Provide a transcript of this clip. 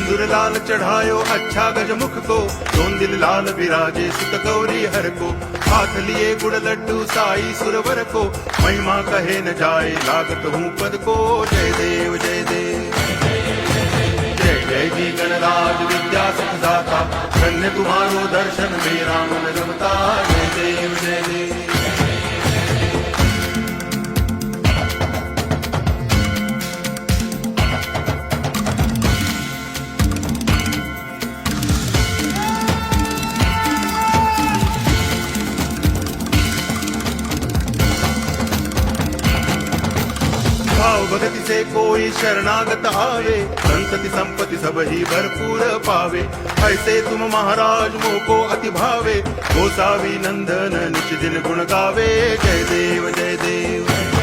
सिंदूर लाल चढ़ायो अच्छा गजमुख को, दोन दिल लाल विराजे सुत गौरी हर को। हाथ लिए गुड़ लड्डू साई सुरवर को, महिमा कहे न जाए लागत हूँ पद को। जय देव जय देव जय जय जी गणराज विद्या सुखदाता, धन्य तुम्हारो दर्शन मेरा मन रमता। जय देव जय देव भाव भगति से कोई शरणागत आवे, संतति संपत्ति सब ही भरपूर पावे। ऐसे तुम महाराज मोको अति भावे, गोसावी नंदन निच दिन गुण गावे। जय देव जय देव